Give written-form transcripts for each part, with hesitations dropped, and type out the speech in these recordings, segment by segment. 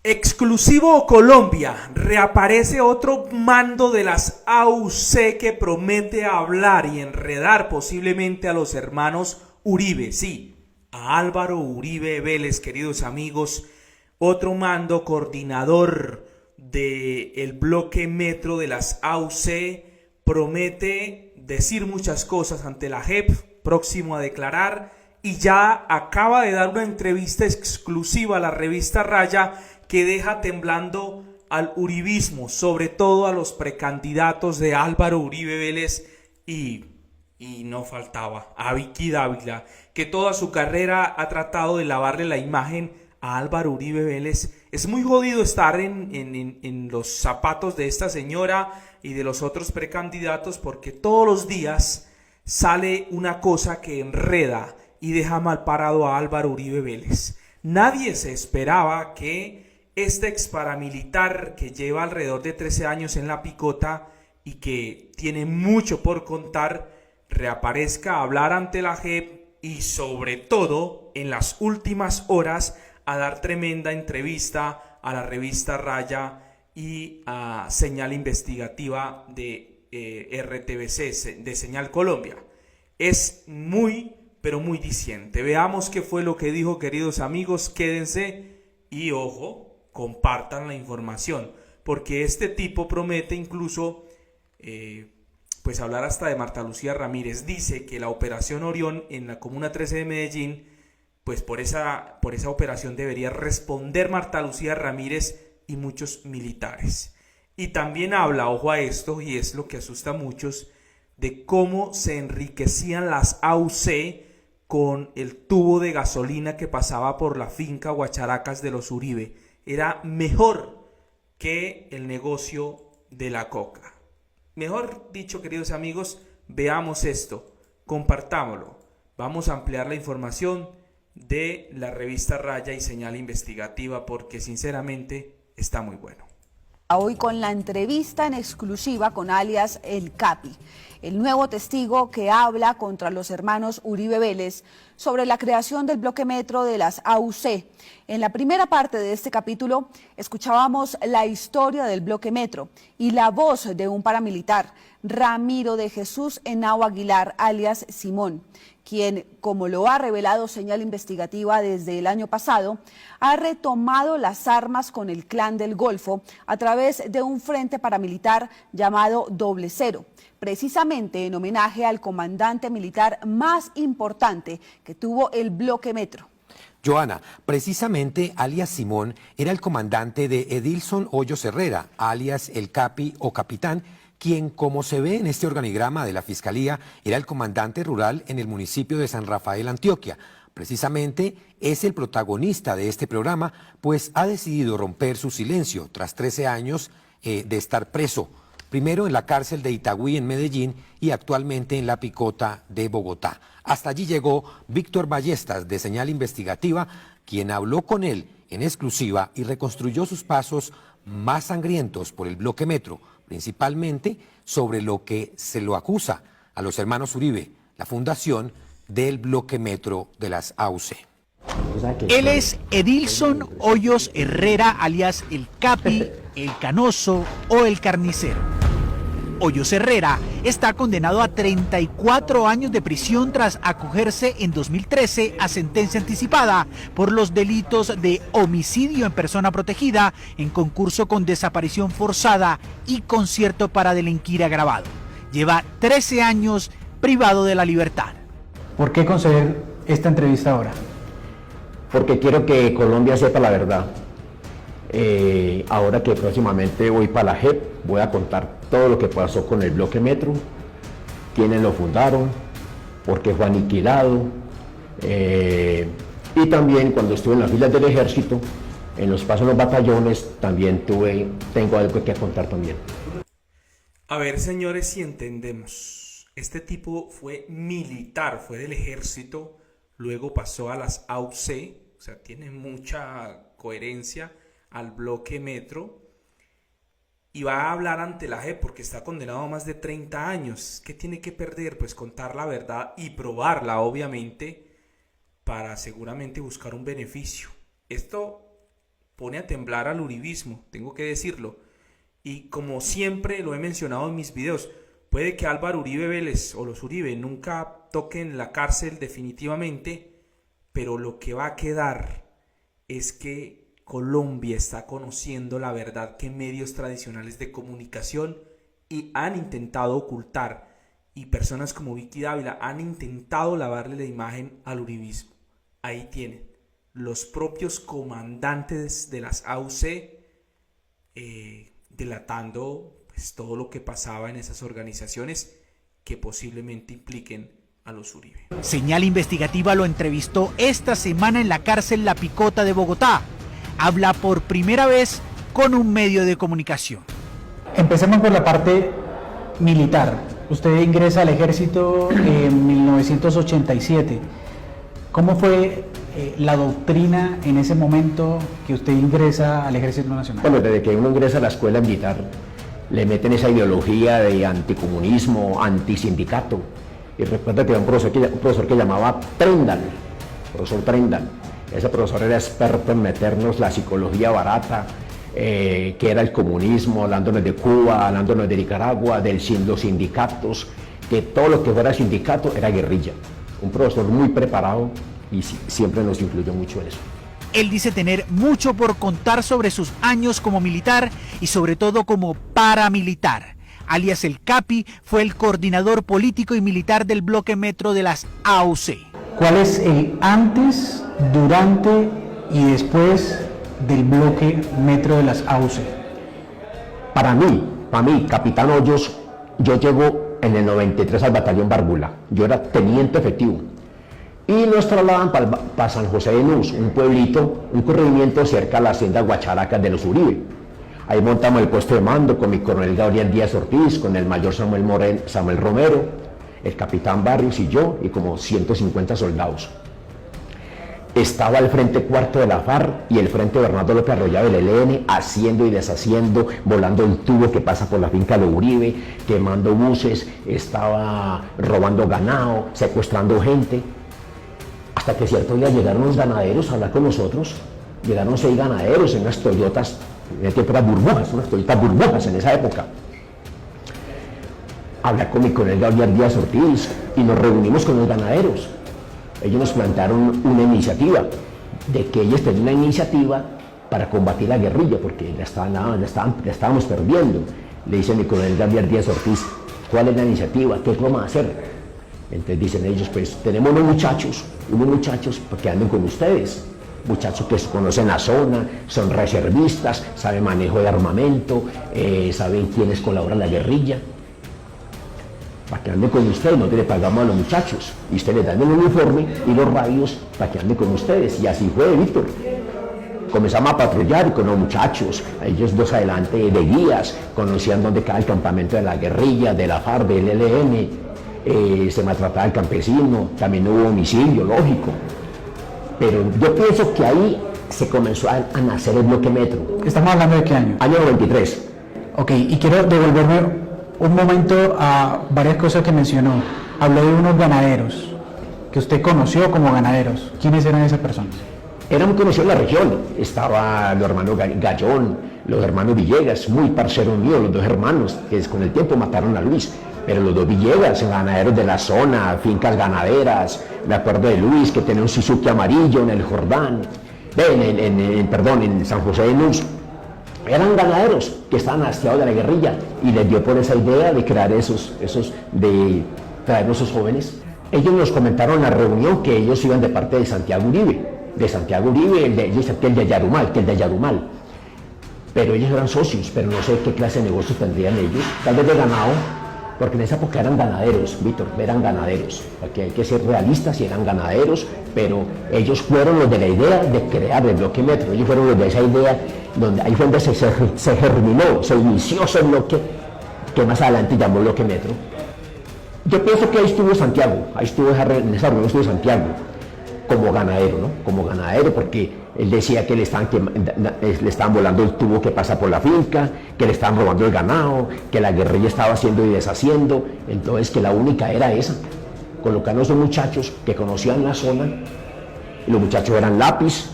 Exclusivo Colombia, reaparece otro mando de las AUC que promete hablar y enredar posiblemente a los hermanos Uribe, sí, a Álvaro Uribe Vélez, queridos amigos, otro mando coordinador del bloque metro de las AUC promete decir muchas cosas ante la JEP, próximo a declarar, y ya acaba de dar una entrevista exclusiva a la revista Raya que deja temblando al uribismo, sobre todo a los precandidatos de Álvaro Uribe Vélez y no faltaba a Vicky Dávila, que toda su carrera ha tratado de lavarle la imagen a Álvaro Uribe Vélez. Es muy jodido estar en los zapatos de esta señora y de los otros precandidatos, porque todos los días sale una cosa que enreda y deja mal parado a Álvaro Uribe Vélez. Nadie se esperaba que este ex paramilitar, que lleva alrededor de 13 años en la picota y que tiene mucho por contar, reaparezca a hablar ante la JEP y sobre todo en las últimas horas a dar tremenda entrevista a la revista Raya y a Señal Investigativa de RTBC, de Señal Colombia. Es muy, pero muy diciente. Veamos qué fue lo que dijo, queridos amigos. Quédense y ojo, compartan la información, porque este tipo promete incluso pues hablar hasta de Marta Lucía Ramírez. Dice que la operación Orión en la Comuna 13 de Medellín, pues por esa operación debería responder Marta Lucía Ramírez y muchos militares. Y también habla, ojo a esto, y es lo que asusta a muchos, de cómo se enriquecían las AUC con el tubo de gasolina que pasaba por la finca Guacharacas de los Uribe. Era mejor que el negocio de la coca. Mejor dicho, queridos amigos, veamos esto, compartámoslo. Vamos a ampliar la información de la revista Raya y Señal Investigativa, porque sinceramente está muy bueno. Hoy con la entrevista en exclusiva con alias El Capi, el nuevo testigo que habla contra los hermanos Uribe Vélez sobre la creación del bloque metro de las AUC. En la primera parte de este capítulo escuchábamos la historia del bloque metro y la voz de un paramilitar, Ramiro de Jesús Henao Aguilar, alias Simón, quien, como lo ha revelado Señal Investigativa desde el año pasado, ha retomado las armas con el Clan del Golfo a través de un frente paramilitar llamado Doble Cero, precisamente en homenaje al comandante militar más importante que tuvo el bloque metro. Joana, precisamente alias Simón era el comandante de Edilson Hoyos Herrera, alias El Capi o Capitán, quien, como se ve en este organigrama de la Fiscalía, era el comandante rural en el municipio de San Rafael, Antioquia. Precisamente es el protagonista de este programa, pues ha decidido romper su silencio tras 13 años de estar preso, primero en la cárcel de Itagüí en Medellín y actualmente en la Picota de Bogotá. Hasta allí llegó Víctor Ballestas, de Señal Investigativa, quien habló con él en exclusiva y reconstruyó sus pasos más sangrientos por el bloque metro, principalmente sobre lo que se lo acusa a los hermanos Uribe, la fundación del bloque metro de las AUC. Él es Edilson Hoyos Herrera, alias El Capi, El Canoso o El Carnicero. Hoyos Herrera está condenado a 34 años de prisión tras acogerse en 2013 a sentencia anticipada por los delitos de homicidio en persona protegida, en concurso con desaparición forzada y concierto para delinquir agravado. Lleva 13 años privado de la libertad. ¿Por qué conceder esta entrevista ahora? Porque quiero que Colombia sepa la verdad. Ahora que próximamente voy para la JEP, voy a contar todo lo que pasó con el bloque metro, quiénes lo fundaron, por qué fue aniquilado, y también cuando estuve en las filas del ejército, en los pasos de los batallones, también tengo algo que contar también. A ver, señores, si entendemos. Este tipo fue militar, fue del ejército, luego pasó a las AUC, o sea, tiene mucha coherencia al bloque metro, y va a hablar ante la JEP porque está condenado a más de 30 años. ¿Qué tiene que perder? Pues contar la verdad y probarla, obviamente, para seguramente buscar un beneficio. Esto pone a temblar al uribismo, tengo que decirlo. Y como siempre lo he mencionado en mis videos, puede que Álvaro Uribe Vélez o los Uribe nunca toquen la cárcel definitivamente, pero lo que va a quedar es que Colombia está conociendo la verdad que medios tradicionales de comunicación han intentado ocultar, y personas como Vicky Dávila han intentado lavarle la imagen al uribismo. Ahí tienen, los propios comandantes de las AUC delatando pues todo lo que pasaba en esas organizaciones que posiblemente impliquen a los Uribe. Señal Investigativa lo entrevistó esta semana en la cárcel La Picota de Bogotá. Habla por primera vez con un medio de comunicación. Empecemos por la parte militar. Usted ingresa al ejército en 1987. ¿Cómo fue la doctrina en ese momento que usted ingresa al Ejército Nacional? Bueno, desde que uno ingresa a la escuela militar, le meten esa ideología de anticomunismo, antisindicato. Y recuerda que había un profesor que llamaba Trendal, profesor Trendal. Ese profesor era experto en meternos la psicología barata, que era el comunismo, hablándonos de Cuba, hablándonos de Nicaragua, los sindicatos, que todo lo que fuera sindicato era guerrilla. Un profesor muy preparado y siempre nos influyó mucho en eso. Él dice tener mucho por contar sobre sus años como militar y sobre todo como paramilitar. Alias el Capi fue el coordinador político y militar del bloque metro de las AUC. ¿Cuál es el antes, durante y después del bloque metro de las AUC? Para mí, Capitán Hoyos, yo llego en el 93 al batallón Bárbula. Yo era teniente efectivo. Y nos trasladan para San José de Nus, un pueblito, un corregimiento cerca a la hacienda Guacharacas de los Uribe. Ahí montamos el puesto de mando con mi coronel Gabriel Díaz Ortiz, con el mayor Samuel Romero, el capitán Barrios y yo, y como 150 soldados. Estaba el frente cuarto de la FARC y el frente Bernardo López Arroyave del ELN, haciendo y deshaciendo, volando el tubo que pasa por la finca de Uribe, quemando buses, estaba robando ganado, secuestrando gente. Hasta que cierto día llegaron los ganaderos a hablar con nosotros. Llegaron 6 ganaderos en unas Toyotas, en el tiempo eran burbujas, unas Toyotas burbujas en esa época. Hablé con mi coronel Gabriel Díaz Ortiz y nos reunimos con los ganaderos. Ellos nos plantearon una iniciativa, de que ellos tenían una iniciativa para combatir la guerrilla, porque la estábamos perdiendo. Le dice mi coronel Gabriel Díaz Ortiz, ¿cuál es la iniciativa? ¿Qué vamos a hacer? Entonces dicen ellos, pues tenemos unos muchachos que anden con ustedes, muchachos que conocen la zona, son reservistas, saben manejo de armamento, saben quiénes colaboran en la guerrilla, para que anden con ustedes. Nosotros le pagamos a los muchachos y ustedes les dan el uniforme y los radios para que anden con ustedes. Y así fue, Víctor. Comenzamos a patrullar con los muchachos, ellos dos adelante de guías, conocían dónde queda el campamento de la guerrilla, de la FARC, del ELN. Se maltrataba al campesino, también hubo homicidio, lógico. Pero yo pienso que ahí se comenzó a nacer el bloque metro. ¿Estamos hablando de qué año? Año 93. Ok, y quiero devolverme un momento a varias cosas que mencionó. Habló de unos ganaderos, que usted conoció como ganaderos. ¿Quiénes eran esas personas? Era muy conocido en la región. Estaba los hermanos Gallón, los hermanos Villegas, muy parceros míos, los dos hermanos, que con el tiempo mataron a Luis. Pero los dos Villegas, ganaderos de la zona, fincas ganaderas. Me acuerdo de Luis, que tenía un Suzuki amarillo en el Jordán, en San José de Nus. Eran ganaderos que estaban hastiados de la guerrilla y les dio por esa idea de crear de traer esos jóvenes. Ellos nos comentaron en la reunión que ellos iban de parte de Santiago Uribe, el de Yarumal. Pero ellos eran socios, pero no sé qué clase de negocios tendrían ellos, tal vez de ganado, porque en esa época eran ganaderos, Víctor, eran ganaderos, porque hay que ser realistas y eran ganaderos, pero ellos fueron los de la idea de crear el bloque metro, ellos fueron los de esa idea, ahí fue donde se germinó, se inició ese bloque, que más adelante llamó bloque metro. Yo pienso que ahí estuvo Santiago, en esa reunión estuvo Santiago, como ganadero, ¿no? Como ganadero, porque él decía que le estaban volando el tubo que pasa por la finca, que le estaban robando el ganado, que la guerrilla estaba haciendo y deshaciendo, entonces que la única era esa, colocar a esos muchachos que conocían la zona, y los muchachos eran Lápiz,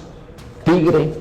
Tigre,